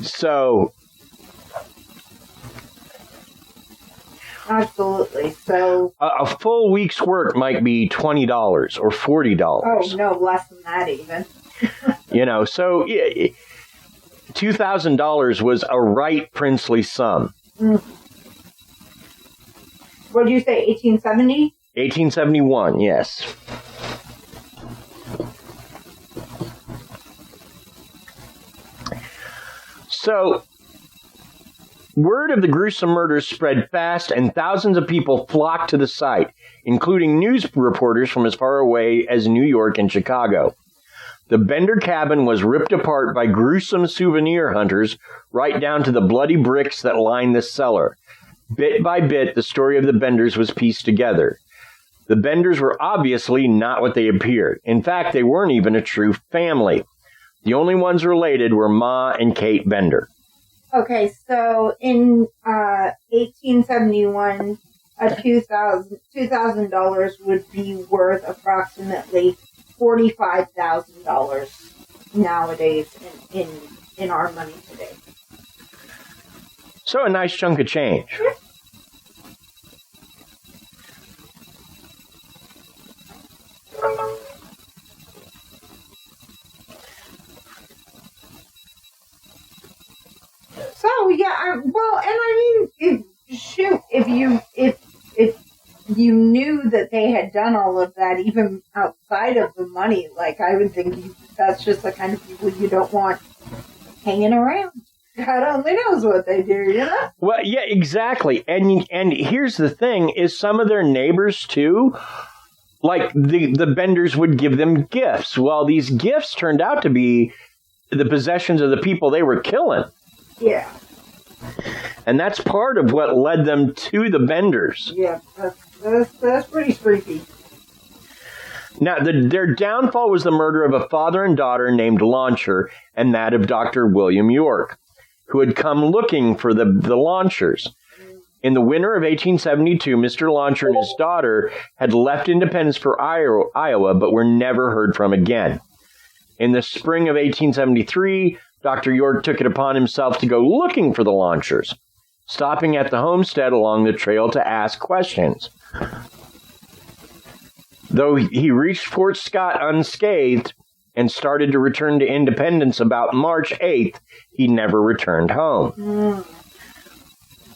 So... Absolutely. So a full week's work might be $20 or $40. Oh, no, less than that even. So $2,000 was a right princely sum. What did you say, 1870? 1871, yes. So, word of the gruesome murders spread fast, and thousands of people flocked to the site, including news reporters from as far away as New York and Chicago. The Bender cabin was ripped apart by gruesome souvenir hunters, right down to the bloody bricks that lined the cellar. Bit by bit, the story of the Benders was pieced together. The Benders were obviously not what they appeared. In fact, they weren't even a true family. The only ones related were Ma and Kate Bender. Okay, so in 1871, $2,000 would be worth approximately $45,000 nowadays in our money today. So a nice chunk of change. So yeah, if you knew that they had done all of that, even outside of the money, like I would think that's just the kind of people you don't want hanging around. God only knows what they do, Well, yeah, exactly. And here's the thing: is some of their neighbors too, like the Benders would give them gifts. Well, these gifts turned out to be the possessions of the people they were killing. Yeah. And that's part of what led them to the Benders. Yeah, that's pretty freaky. Now, their downfall was the murder of a father and daughter named Launcher and that of Dr. William York, who had come looking for the Launchers. In the winter of 1872, Mr. Launcher and his daughter had left Independence for Iowa, but were never heard from again. In the spring of 1873, Dr. York took it upon himself to go looking for the Launchers, stopping at the homestead along the trail to ask questions. Though he reached Fort Scott unscathed and started to return to Independence about March 8th, he never returned home.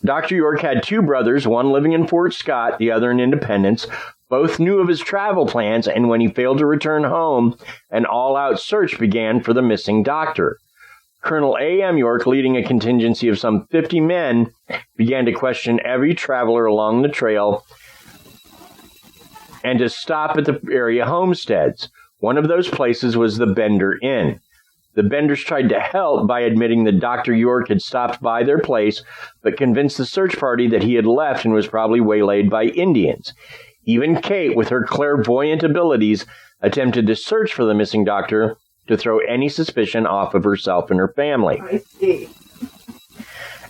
Dr. York had two brothers, one living in Fort Scott, the other in Independence. Both knew of his travel plans, and when he failed to return home, an all-out search began for the missing doctor. Colonel A.M. York, leading a contingency of some 50 men, began to question every traveler along the trail and to stop at the area homesteads. One of those places was the Bender Inn. The Benders tried to help by admitting that Dr. York had stopped by their place, but convinced the search party that he had left and was probably waylaid by Indians. Even Kate, with her clairvoyant abilities, attempted to search for the missing doctor to throw any suspicion off of herself and her family. I see.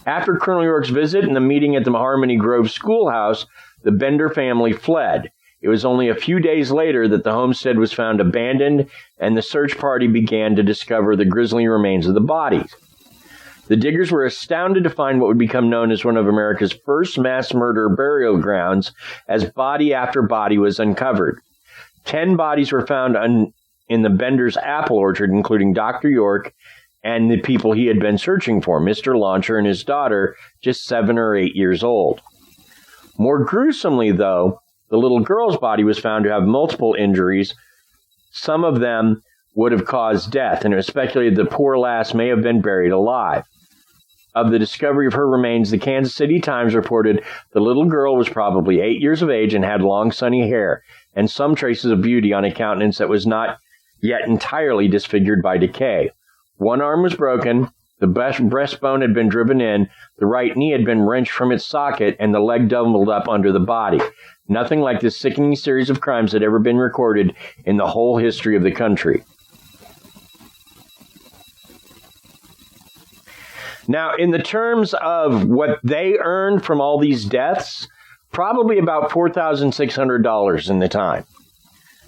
After Colonel York's visit and the meeting at the Harmony Grove schoolhouse, the Bender family fled. It was only a few days later that the homestead was found abandoned, and the search party began to discover the grisly remains of the bodies. The diggers were astounded to find what would become known as one of America's first mass murder burial grounds, as body after body was uncovered. 10 bodies were found in the Bender's apple orchard, including Dr. York and the people he had been searching for, Mr. Launcher and his daughter, just 7 or 8 years old. More gruesomely, though, the little girl's body was found to have multiple injuries. Some of them would have caused death, and it was speculated the poor lass may have been buried alive. Of the discovery of her remains, the Kansas City Times reported the little girl was probably 8 years of age and had long sunny hair, and some traces of beauty on a countenance that was not yet entirely disfigured by decay. One arm was broken, the breastbone had been driven in, the right knee had been wrenched from its socket, and the leg doubled up under the body. Nothing like this sickening series of crimes had ever been recorded in the whole history of the country. Now, in the terms of what they earned from all these deaths, probably about $4,600 in the time.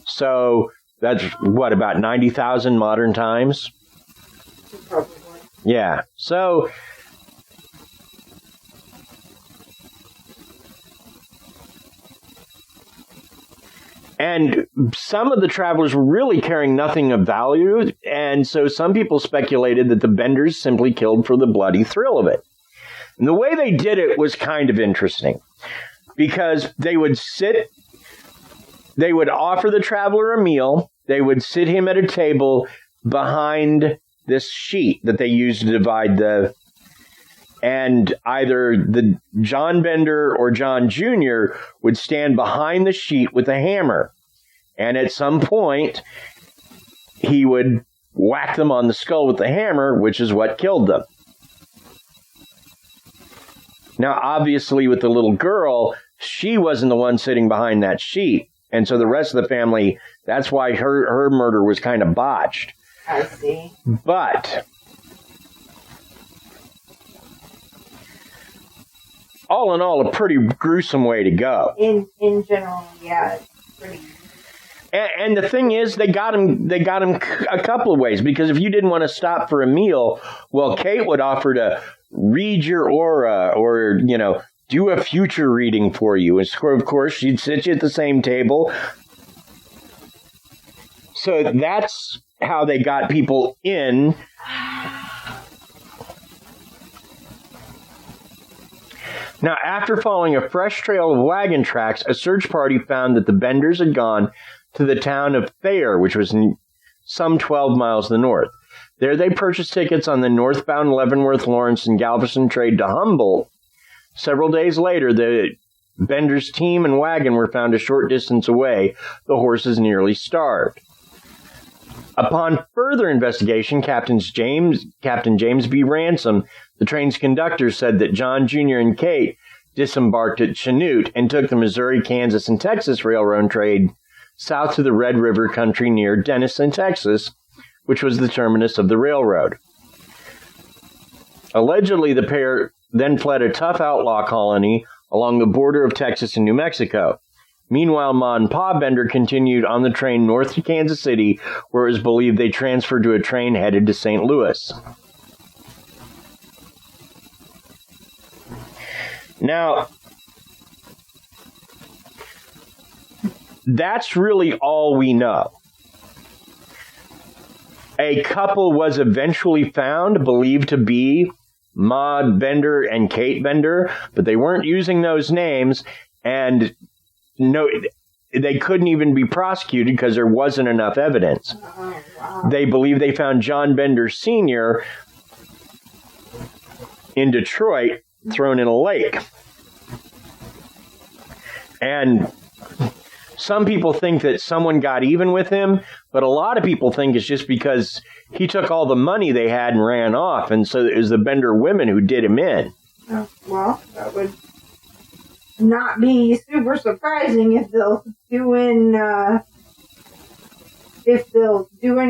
So that's, what, about 90,000 modern times? Probably. Yeah. So, and some of the travelers were really carrying nothing of value, and so some people speculated that the Benders simply killed for the bloody thrill of it. And the way they did it was kind of interesting, because they would offer the traveler a meal, they would sit him at a table behind this sheet that they used to divide and either the John Bender or John Jr. would stand behind the sheet with a hammer. And at some point, he would whack them on the skull with the hammer, which is what killed them. Now, obviously, with the little girl, she wasn't the one sitting behind that sheet. And so the rest of the family, that's why her murder was kind of botched. I see. But all in all, a pretty gruesome way to go. In general, yeah, it's pretty. And the thing is, they got him a couple of ways, because if you didn't want to stop for a meal, well, Kate would offer to read your aura or, do a future reading for you. And of course, she'd sit you at the same table. So that's how they got people in. Now, after following a fresh trail of wagon tracks, a search party found that the Benders had gone to the town of Thayer, which was some 12 miles to the north. There they purchased tickets on the northbound Leavenworth, Lawrence, and Galveston trade to Humboldt. Several days later, the Benders' team and wagon were found a short distance away, the horses nearly starved. Upon further investigation, Captain James B. Ransom, the train's conductor, said that John Jr. and Kate disembarked at Chanute and took the Missouri, Kansas, and Texas Railroad trade south to the Red River country near Denison, Texas, which was the terminus of the railroad. Allegedly, the pair then fled a tough outlaw colony along the border of Texas and New Mexico. Meanwhile, Ma and Pa Bender continued on the train north to Kansas City, where it was believed they transferred to a train headed to St. Louis. Now, that's really all we know. A couple was eventually found, believed to be Maud Bender and Kate Bender, but they weren't using those names, and no, they couldn't even be prosecuted because there wasn't enough evidence. Oh, wow. They believe they found John Bender Sr. in Detroit, thrown in a lake. And some people think that someone got even with him, but a lot of people think it's just because he took all the money they had and ran off, and so it was the Bender women who did him in. Oh, well, that would not be super surprising if they'll do in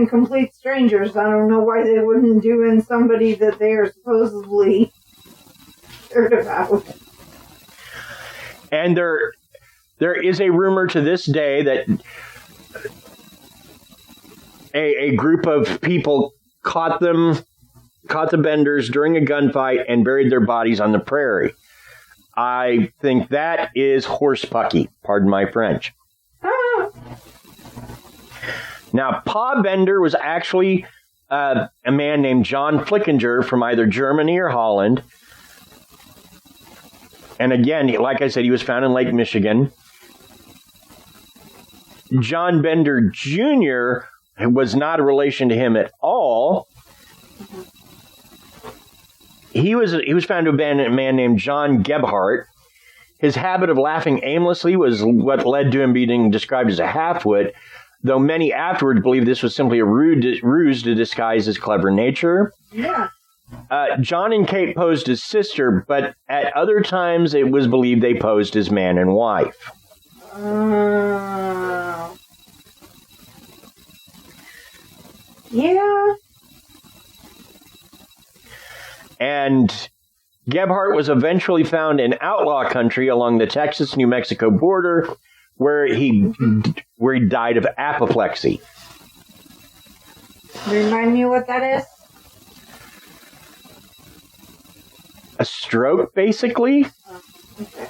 complete strangers. I don't know why they wouldn't do in somebody that they are supposedly heard about. And there is a rumor to this day that a group of people caught the Benders during a gunfight and buried their bodies on the prairie. I think that is horsepucky, pardon my French. Now, Pa Bender was actually a man named John Flickinger from either Germany or Holland. And again, like I said, he was found in Lake Michigan. John Bender Jr. was not a relation to him at all. He was found to have been a man named John Gebhardt. His habit of laughing aimlessly was what led to him being described as a half-wit, though many afterwards believed this was simply a ruse to disguise his clever nature. Yeah. John and Kate posed as sister, but at other times it was believed they posed as man and wife. Yeah. And Gebhardt was eventually found in outlaw country along the Texas-New Mexico border, where he died of apoplexy. Remind me what that is? a stroke, basically. Okay.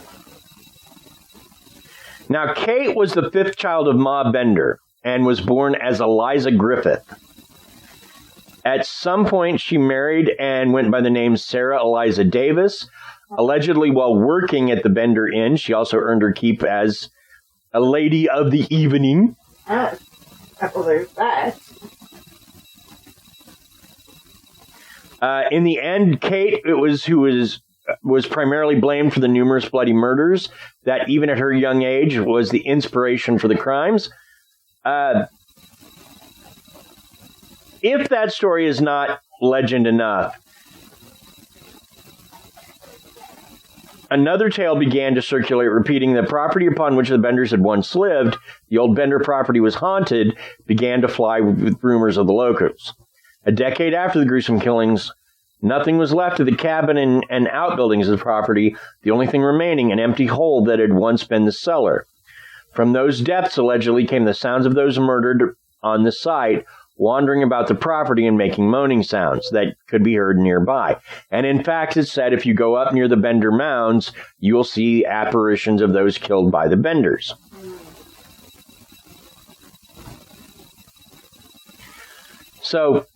Now, Kate was the fifth child of Ma Bender and was born as Eliza Griffith. At some point, she married and went by the name Sarah Eliza Davis. Allegedly, while working at the Bender Inn, she also earned her keep as a lady of the evening. Oh, well, there's that. In the end, Kate was primarily blamed for the numerous bloody murders that, even at her young age, was the inspiration for the crimes. If that story is not legend enough, another tale began to circulate, repeating the property upon which the Benders had once lived, the old Bender property was haunted, began to fly with rumors of the locals. A decade after the gruesome killings, nothing was left of the cabin and outbuildings of the property, the only thing remaining, an empty hole that had once been the cellar. From those depths, allegedly, came the sounds of those murdered on the site, wandering about the property and making moaning sounds that could be heard nearby. And in fact, it's said if you go up near the Bender mounds, you'll see apparitions of those killed by the Benders. So,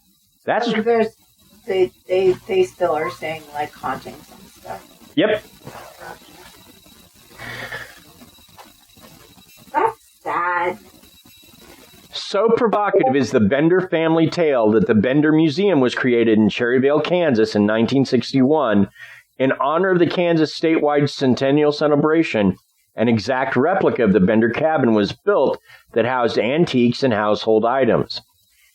that's... So they still are saying, like, hauntings and stuff. Yep. That's sad. So provocative is the Bender family tale that the Bender Museum was created in Cherryvale, Kansas in 1961 in honor of the Kansas statewide centennial celebration. An exact replica of the Bender cabin was built that housed antiques and household items.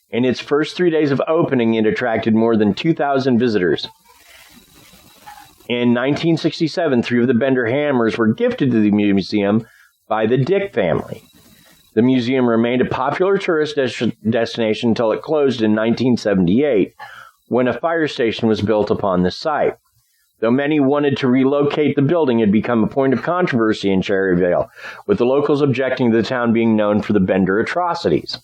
In its first 3 days of opening, it attracted more than 2,000 visitors. In 1967, 3 of the Bender hammers were gifted to the museum by the Dick family. The museum remained a popular tourist destination until it closed in 1978, when a fire station was built upon the site. Though many wanted to relocate the building, it had become a point of controversy in Cherryvale, with the locals objecting to the town being known for the Bender atrocities.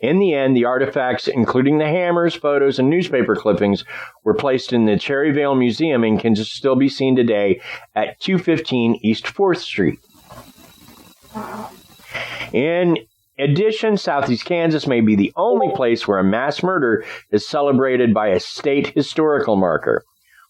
In the end, the artifacts, including the hammers, photos, and newspaper clippings, were placed in the Cherryvale Museum and can still be seen today at 215 East 4th Street. In addition, Southeast Kansas may be the only place where a mass murder is celebrated by a state historical marker.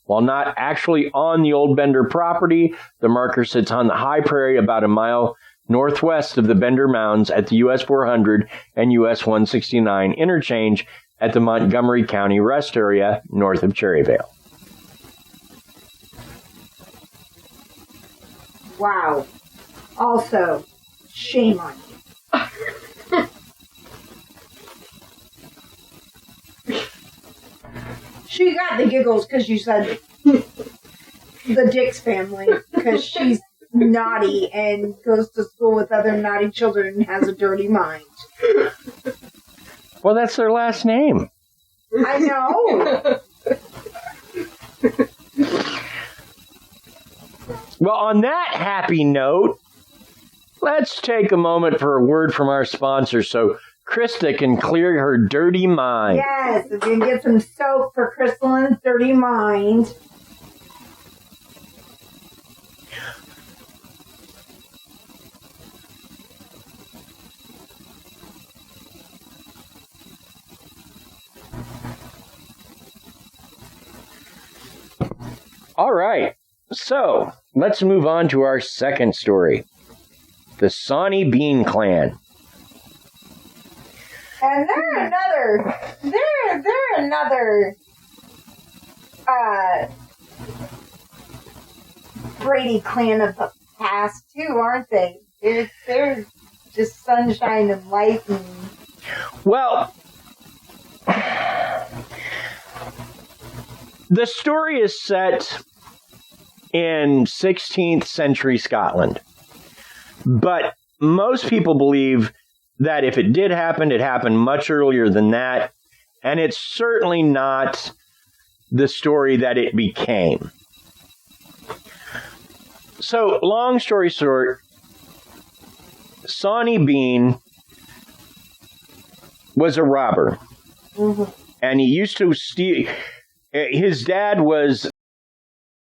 While not actually on the old Bender property, the marker sits on the high prairie about a mile northwest of the Bender Mounds at the US 400 and US 169 interchange at the Montgomery County Rest Area north of Cherryvale. Wow. Also, shame on you. She got the giggles because you said the Dix family, because she's naughty and goes to school with other naughty children and has a dirty mind. Well, that's their last name. I know. Well, on that happy note, let's take a moment for a word from our sponsor so Krysta can clear her dirty mind. Yes, if you can get some soap for Crystalline's dirty mind. All right, so let's move on to our second story. The Sawney Bean clan. And they're another Brady clan of the past too, aren't they? They're just sunshine and light and... Well, the story is set in 16th century Scotland. But most people believe that if it did happen, it happened much earlier than that. And it's certainly not the story that it became. So, long story short, Sawney Bean was a robber. Mm-hmm. And he used to steal. His dad was